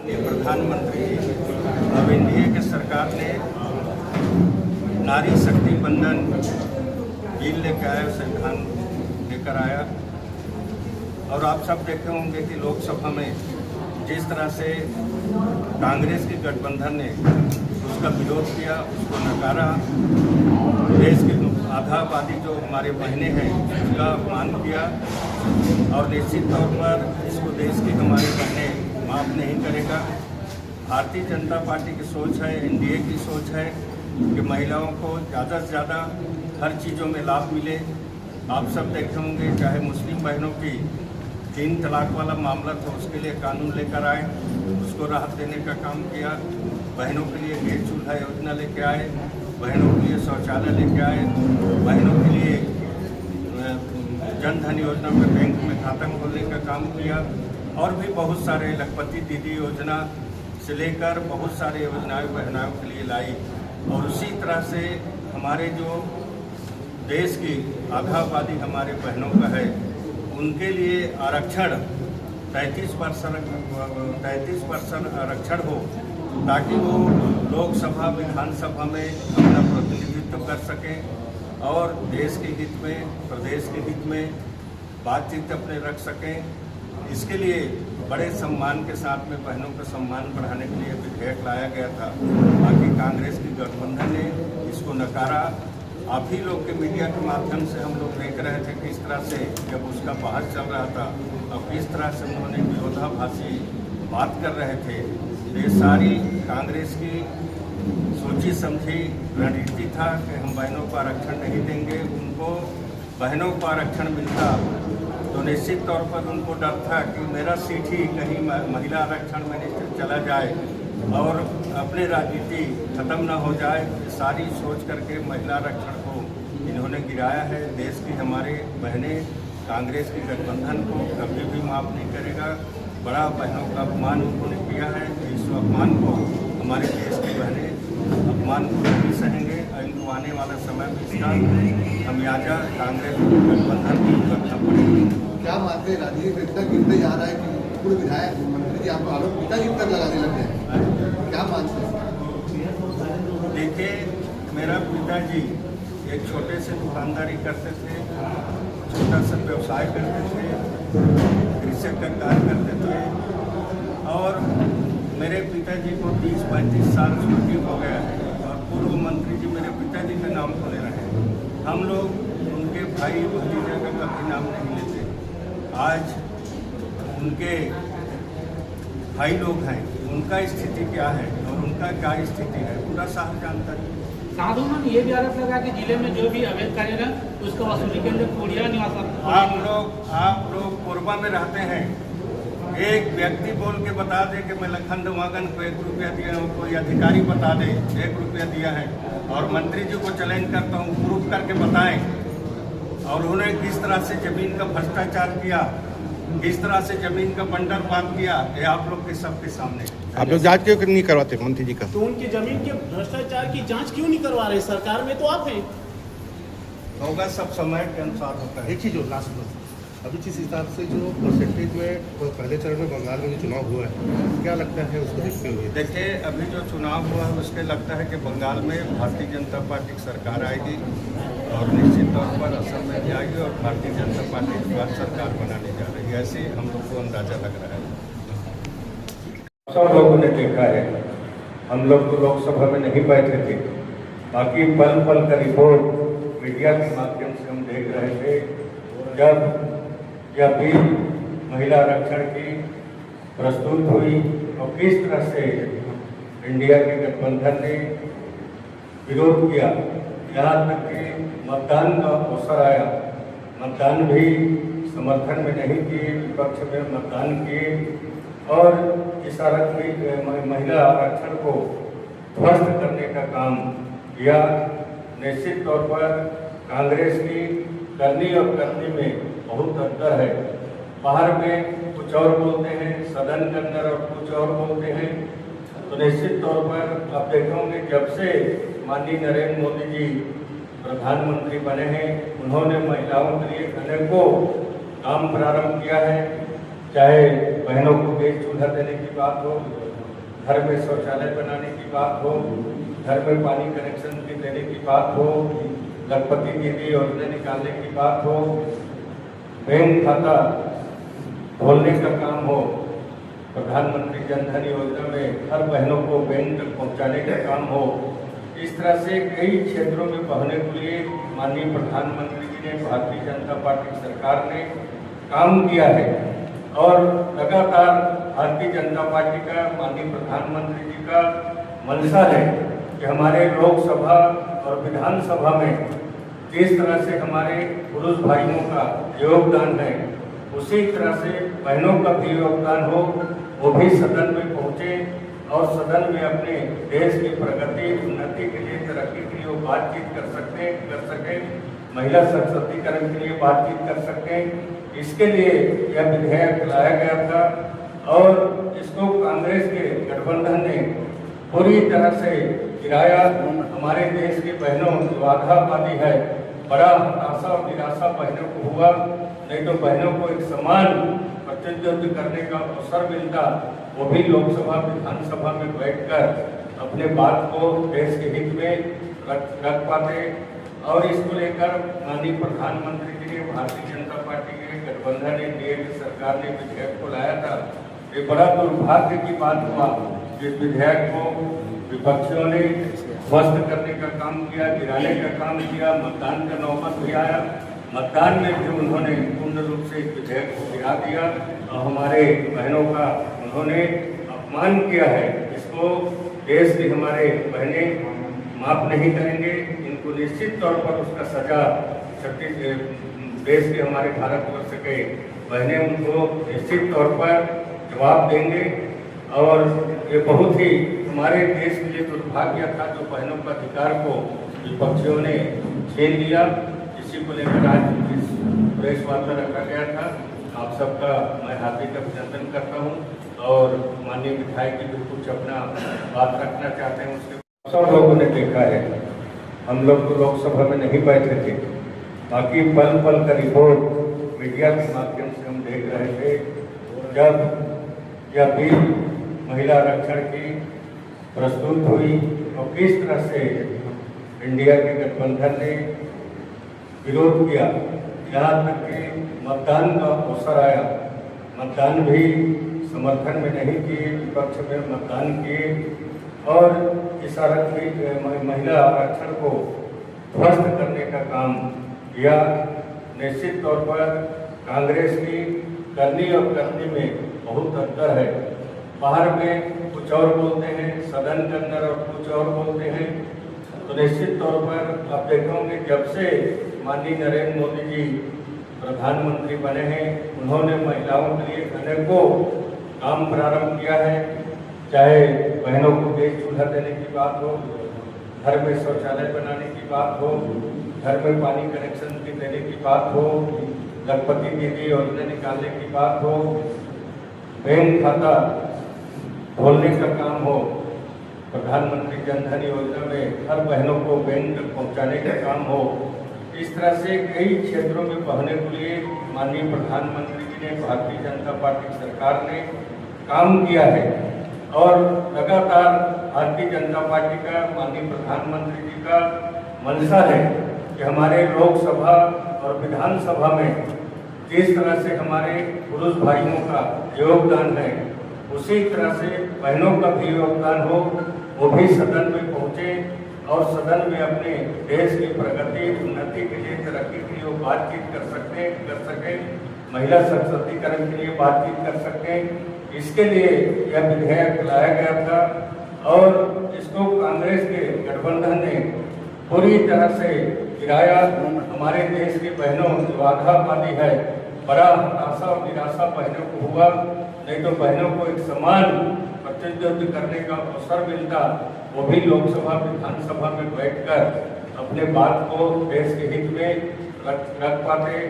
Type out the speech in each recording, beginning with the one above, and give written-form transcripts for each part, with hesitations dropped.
माननीय प्रधानमंत्री अब एनडीए की सरकार ने नारी शक्ति बंधन बिल लेकर आया, संविधान लेकर आया। और आप सब देखे होंगे कि लोकसभा में जिस तरह से कांग्रेस के गठबंधन ने उसका विरोध किया, उसको नकारा, देश के आधावादी जो हमारे बहनें हैं उसका अपमान किया और निश्चित तौर पर इसको देश की हमारी बहनें माफ नहीं करेगा। भारतीय जनता पार्टी की सोच है, एनडीए की सोच है कि महिलाओं को ज़्यादा से ज़्यादा हर चीज़ों में लाभ मिले। आप सब देखे होंगे, चाहे मुस्लिम बहनों की 3 तलाक वाला मामला था, उसके लिए कानून लेकर आए, उसको राहत देने का काम किया। बहनों के लिए गैस चूल्हा योजना लेके आए, बहनों के लिए शौचालय लेके आए, बहनों के लिए जन धन योजना में बैंक में खाता खोलने का काम किया और भी बहुत सारे लखपति दीदी योजना से लेकर बहुत सारे योजनाएं बहनों के लिए लाई। और उसी तरह से हमारे जो देश की आधावादी हमारे बहनों का है उनके लिए आरक्षण 33% आरक्षण हो, ताकि वो लोकसभा विधानसभा में अपना प्रतिनिधित्व कर सकें और देश के हित में, प्रदेश के हित में बातचीत अपने रख सकें। इसके लिए बड़े सम्मान के साथ में बहनों का सम्मान बढ़ाने के लिए विधेयक लाया गया था। बाकी कांग्रेस की गठबंधन ने इसको नकारा। आप ही लोग के मीडिया के माध्यम से हम लोग देख रहे थे किस तरह से जब उसका बहस चल रहा था और किस तरह से उन्होंने विरोधाभासी बात कर रहे थे। ये सारी कांग्रेस की सोची समझी रणनीति था कि हम बहनों को आरक्षण नहीं देंगे। उनको बहनों को आरक्षण मिलता तो निश्चित तौर पर उनको डर था कि मेरा सीट ही कहीं महिला आरक्षण में चला जाए और अपनी राजनीति खत्म ना हो जाए। सारी सोच करके महिला आरक्षण को इन्होंने गिराया है। देश की हमारे बहनें कांग्रेस की गठबंधन को कभी भी माफ नहीं करेगा। बड़ा बहनों का अपमान उन्होंने किया है। इस अपमान को हमारे देश की बहनें अपमान को नहीं सहेंगे। इनको आने वाला समय में इसका खमियाजा कांग्रेस गठबंधन को करना पड़ेगा। क्या मानते हैं राजनीति में इतना गिरते जा रहा है कि पूरे विधायक मंत्री जी आपको आरोप पिताजी तक लगाने लगे हैं, क्या मानते हैं? देखिए, मेरा पिताजी एक छोटे से दुकानदारी करते थे, छोटा सा व्यवसाय करते थे, कृषि का कार्य करते थे और मेरे पिताजी को 30-35 साल छुट्टी हो गया है और पूर्व मंत्री जी मेरे पिताजी का नाम को ले रहे हैं। हम लोग उनके भाई भतीजे का कभी नाम नहीं लेते। आज उनके भाई लोग हैं, उनका स्थिति क्या है और उनका क्या स्थिति है पूरा साहब जानता है। साथ उन्होंने ये भी आरोप लगा कि जिले में जो भी अवैध कार्य है उसका वसूली के लिए कोरिया निवास। आप लोग कोरबा में रहते हैं, एक व्यक्ति बोल के बता दे कि मैं लखन वागन को 1 रुपया दिया हूँ, कोई अधिकारी बता दे 1 रुपया दिया है और मंत्री जी को चैलेंज करता हूँ प्रूफ करके बताएं। और उन्होंने किस तरह से जमीन का भ्रष्टाचार किया, किस तरह से जमीन का बंटरवाद किया, ये आप लोग के सबके सामने। आप लोग जांच क्यों नहीं करवाते मंत्री जी का? तो उनकी जमीन के भ्रष्टाचार की जांच क्यों नहीं करवा रहे? सरकार में तो आप हैं। होगा, सब समय के अनुसार होता है। एक चीज जो लास्ट में अभी जिस हिसाब से जो परसेंटेज में पहले चरण में बंगाल में जो चुनाव हुआ है, क्या लगता है उसको देखते हुए? देखिए, अभी जो चुनाव हुआ है उसके लगता है कि बंगाल में भारतीय जनता पार्टी की सरकार आएगी और निश्चित तौर पर असम में भी आएगी और भारतीय जनता पार्टी के बाद सरकार बनाने जा रही है, ऐसे हम लोग को अंदाजा लग रहा है। सब लोगों ने देखा है, हम लोग तो लोकसभा में नहीं बैठे थे, बाकी पल पल का रिपोर्ट मीडिया के माध्यम से हम देख रहे थे। जब यह बिल महिला आरक्षण की प्रस्तुत हुई और किस तरह से इंडिया के गठबंधन ने विरोध किया, यहाँ तक कि मतदान का अवसर आया, मतदान भी समर्थन में नहीं किए, विपक्ष में मतदान किए और इस महिला आरक्षण को ध्वस्त करने का काम किया। निश्चित तौर पर कांग्रेस की करनी और करनी में बहुत अंतर है। बाहर में कुछ और बोलते हैं, सदन के अंदर और कुछ और बोलते हैं। तो निश्चित तौर पर आप देखेंगे जब से माननीय नरेंद्र मोदी जी प्रधानमंत्री बने हैं, उन्होंने महिलाओं के लिए अनेकों काम प्रारंभ किया है, चाहे बहनों को गैस चूल्हा देने की बात हो, घर में शौचालय बनाने की बात हो, घर में पानी कनेक्शन की देने की बात हो, लखपति दीदी योजना निकालने की बात हो, बैंक खाता खोलने का काम हो, प्रधानमंत्री जन धन योजना में हर बहनों को बैंक तक पहुंचाने का काम हो, इस तरह से कई क्षेत्रों में बहने के लिए माननीय प्रधानमंत्री जी ने, भारतीय जनता पार्टी सरकार ने काम किया है। और लगातार भारतीय जनता पार्टी का, माननीय प्रधानमंत्री जी का मंशा है कि हमारे लोकसभा और विधानसभा में जिस तरह से हमारे पुरुष भाइयों का योगदान है, उसी तरह से बहनों का भी योगदान हो, वो भी सदन में पहुँचे और सदन में अपने देश की प्रगति, उन्नति के लिए, तरक्की के लिए वो बातचीत कर सके, महिला सशक्तिकरण के लिए बातचीत कर सके। इसके लिए यह विधेयक लाया गया था और इसको कांग्रेस के गठबंधन ने पूरी तरह से गिराया। हमारे देश की बहनों जो आधावादी है, बड़ा हताशा और निराशा बहनों को हुआ, नहीं तो बहनों को एक समान प्रतिनिधित्व करने का अवसर मिलता, वो भी लोकसभा विधानसभा में बैठकर अपने बात को देश के हित में रख पाते। और इसको लेकर माननीय प्रधानमंत्री जी ने, भारतीय जनता पार्टी के गठबंधन एनडीए की सरकार ने विधेयक को लाया था। ये बड़ा दुर्भाग्य की बात हुआ, जिस विधेयक को विपक्षियों ने ध्वस्त करने का काम किया, गिराने का काम किया, मतदान का नौबत भी आया, मतदान में भी उन्होंने पूर्ण रूप से इस विधेयक को गिरा दिया और हमारे बहनों का उन्होंने अपमान किया है। इसको देश की हमारे बहनें माफ नहीं करेंगे, इनको निश्चित तौर पर उसका सजा देश के हमारे भारतवर्ष के बहनें उनको निश्चित तौर पर जवाब देंगे। और ये बहुत ही हमारे देश के लिए दुर्भाग्य था जो बहनों का अधिकार को विपक्षियों ने छीन लिया। इसी को लेकर आज इस प्रेस वार्ता रखा गया था। आप सबका मैं हार्दिक अभिनंदन करता हूं और माननीय विधायक जी भी कुछ अपना बात रखना चाहते हैं। उसके सब लोगों ने देखा है, हम लोग तो लोकसभा में नहीं बैठे थे, बाकी पल पल का रिपोर्ट मीडिया के माध्यम से हम देख रहे थे। जब यह बिल महिला आरक्षण की प्रस्तुत हुई और किस तरह से इंडिया के गठबंधन ने विरोध किया, यहाँ तक कि मतदान का अवसर आया, मतदान भी समर्थन में नहीं किए, विपक्ष में मतदान किए और इस महिला आरक्षण को ध्वस्त करने का काम किया। निश्चित तौर पर कांग्रेस की करनी और करनी में बहुत अंतर है। बाहर में कुछ और बोलते हैं, सदन के अंदर और कुछ और बोलते हैं। तो निश्चित तौर पर आप देखोगे जब से माननीय नरेंद्र मोदी जी प्रधानमंत्री बने हैं, उन्होंने महिलाओं के लिए अनेकों काम प्रारंभ किया है। चाहे बहनों को गैस चूल्हा देने की बात हो, घर में शौचालय बनाने की बात हो, घर में पानी कनेक्शन की देने की बात हो, लखपति दीदी योजना निकालने की बात हो, बैंक खाता खोलने का काम हो, प्रधानमंत्री जन धन योजना में हर बहनों को बैंक तक पहुंचाने का काम हो। इस तरह से कई क्षेत्रों में बहने के लिए माननीय प्रधानमंत्री जी ने, भारतीय जनता पार्टी सरकार ने काम किया है। और लगातार भारतीय जनता पार्टी का, माननीय प्रधानमंत्री जी का मंशा है कि हमारे लोकसभा और विधानसभा में जिस तरह से हमारे पुरुष भाइयों का योगदान है, उसी तरह से बहनों का भी योगदान हो, वो भी सदन में पहुँचे और सदन में अपने देश की प्रगति, उन्नति के लिए, तरक्की के लिए वो बातचीत कर सके, महिला सशक्तिकरण के लिए बातचीत कर सके। इसके लिए यह विधेयक लाया गया था और इसको कांग्रेस के गठबंधन ने पूरी तरह से गिराया। हमारे देश की बहनों जो आधावादी है, बड़ा हताशा और निराशा बहनों को हुआ, नहीं तो बहनों को एक समान प्रतिनिधित्व करने का अवसर मिलता, वो भी लोकसभा विधानसभा में बैठकर अपने बात को देश के हित में रख पाते।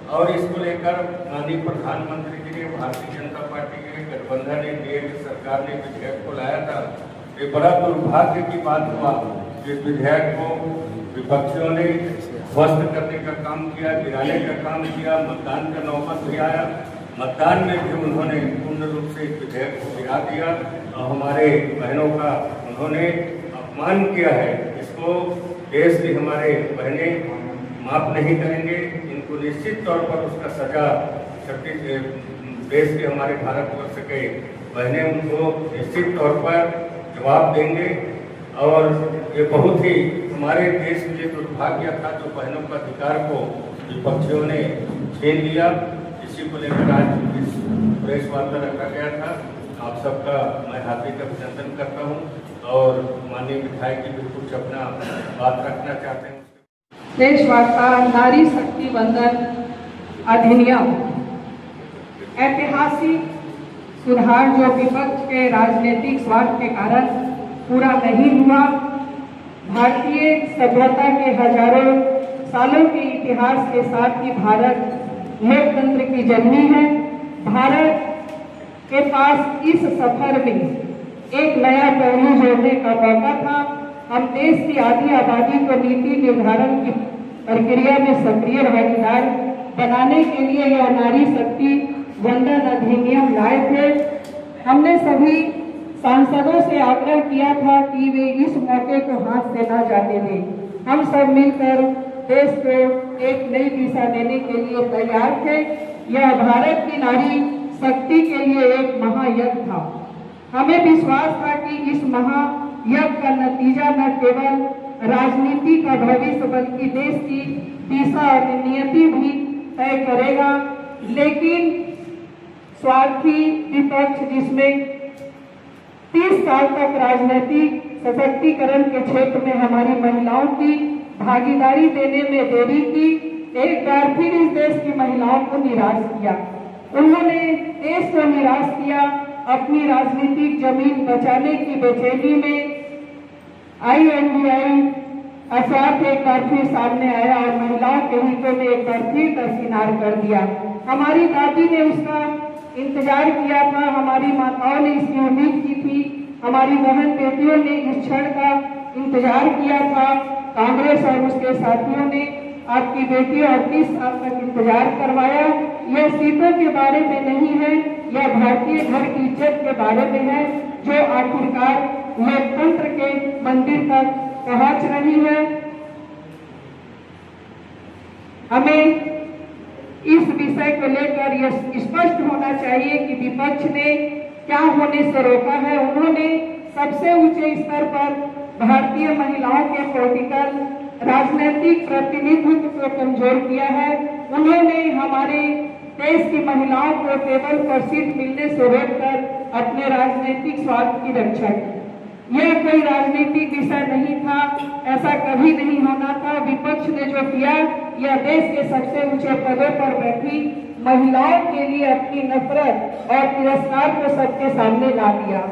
और इसको लेकर माननीय प्रधानमंत्री जी ने, भारतीय जनता पार्टी के गठबंधन एनडीए की सरकार ने विधेयक को लाया था। ये बड़ा दुर्भाग्य की बात हुआ, जिस विधेयक को विपक्षियों ने ध्वस्त करने का काम किया, गिराने का काम किया, मतदान का नौबत भी आया, मतदान में भी उन्होंने पूर्ण रूप से इस विधेयक को गिरा दिया और हमारे बहनों का उन्होंने अपमान किया है। इसको देश की हमारे बहनें माफ नहीं करेंगे। इनको निश्चित तौर पर उसका सजा देश के हमारे भारतवर्ष के बहनें उनको निश्चित तौर पर जवाब देंगे। और ये बहुत ही हमारे देश के लिए दुर्भाग्य था जो बहनों का अधिकार को विपक्षियों ने छीन लिया। इसी को लेकर आज इस प्रेस वार्ता रखा गया था। आप सबका मैं हार्दिक अभिनंदन करता हूं और माननीय विधायक जी भी कुछ अपना बात रखना चाहते हैं। प्रेस वार्ता नारी शक्ति वंदन अधिनियम ऐतिहासिक सुधार जो विपक्ष के राजनीतिक स्वार्थ के कारण पूरा नहीं हुआ। भारतीय सभ्यता के हजारों सालों के इतिहास के साथ ही भारत लोकतंत्र की जननी है। भारत के पास इस सफर में एक नया पहलू जोड़ने का मौका था। हम देश की आधी आबादी को नीति निर्धारण की प्रक्रिया में सक्रिय भागीदार बनाने के लिए यह नारी शक्ति वंदन अधिनियम लाए थे। हमने सभी सांसदों से आग्रह किया था कि वे इस मौके को हाथ से न जाने दें। हम सब मिलकर देश को एक नई दिशा देने के लिए तैयार थे। यह भारत की नारी शक्ति के लिए एक महायज्ञ था। हमें विश्वास था कि इस महायज्ञ का नतीजा न केवल राजनीति का भविष्य बल्कि देश की दिशा और नियति भी तय करेगा। लेकिन स्वार्थी विपक्ष जिसमें 30 साल तक राजनीतिक सशक्तिकरण के क्षेत्र में हमारी महिलाओं की भागीदारी देने में देरी की, एक बार फिर इस देश की महिलाओं को निराश किया। उन्होंने देश को निराश किया। अपनी राजनीतिक जमीन बचाने की बेचैनी में INDI अफवाह एक बार फिर सामने आया और महिलाओं के हितों में एक बार फिर दरकिनार कर दिया। हमारी दादी ने उसका इंतजार किया था, हमारी माताओं ने इसकी उम्मीद की थी, हमारी बहन बेटियों ने इस क्षण का इंतजार किया था। कांग्रेस और उसके साथियों ने आपकी बेटी और 30 साल तक इंतजार करवाया। यह सीटों के बारे में नहीं है, यह भारतीय घर की इज्जत के बारे में है जो आखिरकार लोकतंत्र के मंदिर तक पहुंच रही है। हमें इस विषय को लेकर यह स्पष्ट होना चाहिए कि विपक्ष ने क्या होने से रोका है। उन्होंने सबसे ऊंचे स्तर पर भारतीय महिलाओं के पॉलिटिकल राजनीतिक प्रतिनिधित्व को कमजोर किया है। उन्होंने हमारे देश की महिलाओं को टेबल पर सीट मिलने से रोककर अपने राजनीतिक स्वार्थ की रक्षा की। यह कोई राजनीतिक विषय नहीं था, ऐसा कभी नहीं होना था। विपक्ष ने जो किया यह देश के सबसे ऊंचे पदों पर बैठी महिलाओं के लिए अपनी नफरत और तिरस्कार को सबके सामने ला दिया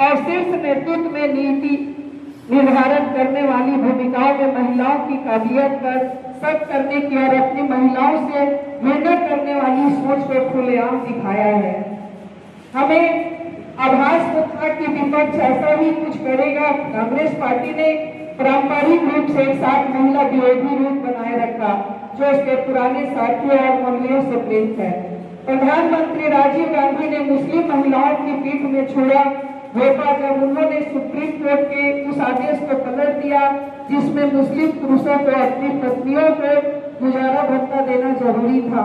और शीर्ष नेतृत्व में नीति निर्धारण करने वाली भूमिकाओं में महिलाओं की काबिलियत पर शक करने की और अपनी महिलाओं से घृणा करने वाली सोच को खुलेआम दिखाया है। हमें आभास तो था कि विपक्ष ऐसा ही कुछ करेगा। कांग्रेस पार्टी ने पारंपरिक रूप से एक साथ महिला विरोधी रूप बनाए रखा जो उसके पुराने साथियों और मूल्यों से प्रेरित है। प्रधानमंत्री राजीव गांधी ने मुस्लिम महिलाओं की पीठ में छुआ धोखा जब उन्होंने सुप्रीम कोर्ट के उस आदेश को पलट दिया जिसमें मुस्लिम पुरुषों को अपनी पत्नियों को गुजारा भत्ता देना जरूरी था।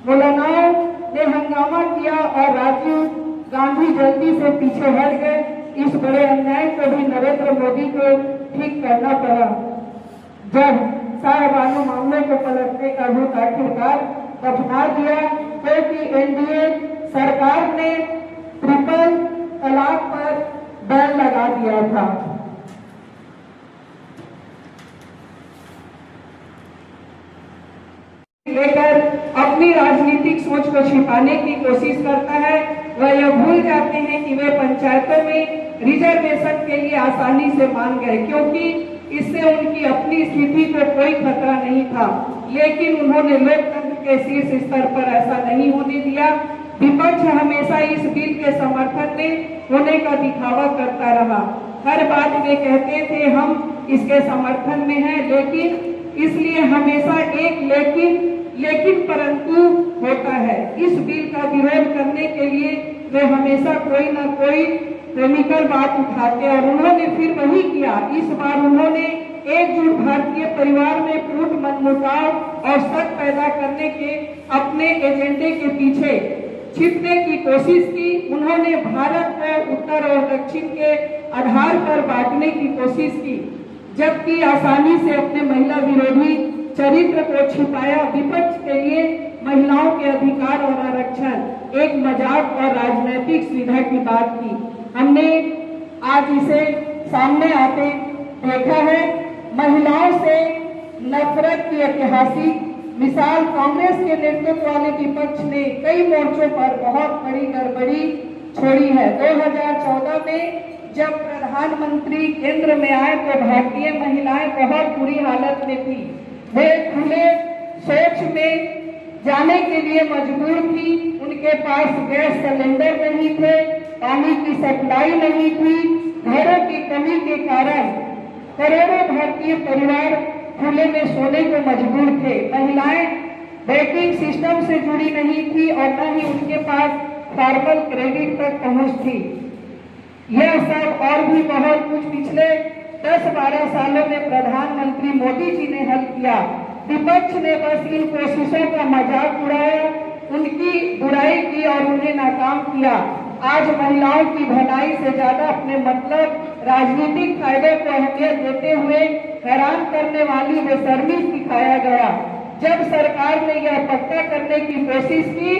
मौलानाओं ने हंगामा किया और राजीव गांधी जल्दी से पीछे हट गए। इस बड़े अन्याय को भी नरेंद्र मोदी को ठीक करना पड़ा। जब साहेबानो मामले को पलटने का रुख आखिरकार अपना दिया क्योंकि NDA सरकार ने ट्रिपल तलाक पर बैन लगा दिया था। लेकर अपनी राजनीतिक सोच को छिपाने की कोशिश करता है। वह यह भूल जाते हैं कि वे पंचायतों में रिजर्वेशन के लिए आसानी से मान गए क्योंकि इससे उनकी अपनी स्थिति को कोई खतरा नहीं था। लेकिन उन्होंने लोकतंत्र के शीर्ष स्तर पर ऐसा नहीं होने दिया। विपक्ष हमेशा इस बिल के समर्थन में होने का दिखावा करता रहा। हर बात में कहते थे हम इसके समर्थन में हैं, लेकिन इसलिए हमेशा एक लेकिन परंतु होता है। इस बिल का विरोध करने के लिए वे हमेशा कोई ना कोई केमिकल बात उठाते और उन्होंने फिर वही किया। इस बार उन्होंने एकजुट भारतीय परिवार में फूट मनमुटाव और शक पैदा करने के अपने एजेंडे के पीछे छिपने की कोशिश की। उन्होंने भारत को उत्तर और दक्षिण के आधार पर बांटने की कोशिश की, जबकि आसानी से अपने महिला विरोधी चरित्र को छिपाया। विपक्ष के लिए महिलाओं के अधिकार और आरक्षण एक मजाक और राजनीतिक सुविधा की बात की। हमने आज इसे सामने आते देखा है। महिलाओं से नफरत की ऐतिहासिक मिसाल कांग्रेस के नेतृत्व वाले विपक्ष ने कई मोर्चों पर बहुत बड़ी गड़बड़ी छोड़ी है। 2014 में जब प्रधानमंत्री केंद्र में आए तो भारतीय महिलाएं बहुत बुरी हालत में थी। वे खुले शौच में जाने के लिए मजबूर थी। उनके पास गैस सिलेंडर नहीं थे, पानी की सप्लाई नहीं थी। घरों की कमी के कारण करोड़ों भारतीय परिवार खुले में सोने को मजबूर थे। महिलाएं बैंकिंग सिस्टम से जुड़ी नहीं थी और न ही उनके पास फॉर्मल क्रेडिट तक पहुंच थी। यह सब और भी बहुत कुछ पिछले 10-12 सालों में प्रधानमंत्री मोदी जी ने हल किया। विपक्ष ने बस इन कोशिशों का मजाक उड़ाया, उनकी बुराई की और उन्हें नाकाम किया। आज महिलाओं की भलाई से ज्यादा अपने मतलब राजनीतिक फायदे को अहमियत देते हुए हैरान करने वाली बेशर्मी दिखाया गया। जब सरकार ने यह पक्का करने की कोशिश की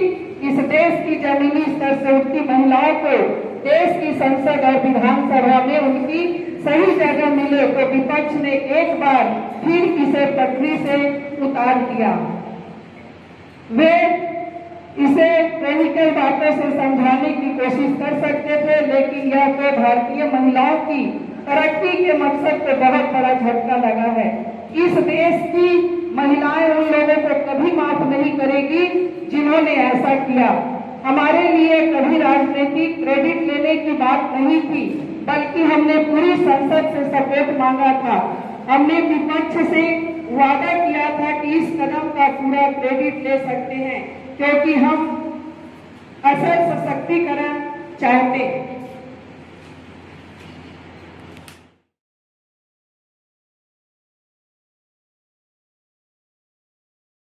इस देश की जमीनी स्तर से उठती महिलाओं को देश की संसद और विधानसभा में उनकी सही जगह मिले, तो विपक्ष ने एक बार फिर इसे पटरी से उतार दिया। वे इसे केमिकल बातों से समझाने की कोशिश कर सकते थे, लेकिन यह तो भारतीय महिलाओं की तरक्की के मकसद को बहुत बड़ा झटका लगा है। इस देश की महिलाएं उन लोगों को कभी माफ नहीं करेगी जिन्होंने ऐसा किया। हमारे लिए कभी राजनीतिक क्रेडिट लेने की बात नहीं थी, बल्कि हमने पूरी संसद से सपोर्ट मांगा था। हमने विपक्ष से वादा किया था कि इस कदम का पूरा क्रेडिट ले सकते हैं, क्योंकि हम असल सशक्तिकरण चाहते हैं।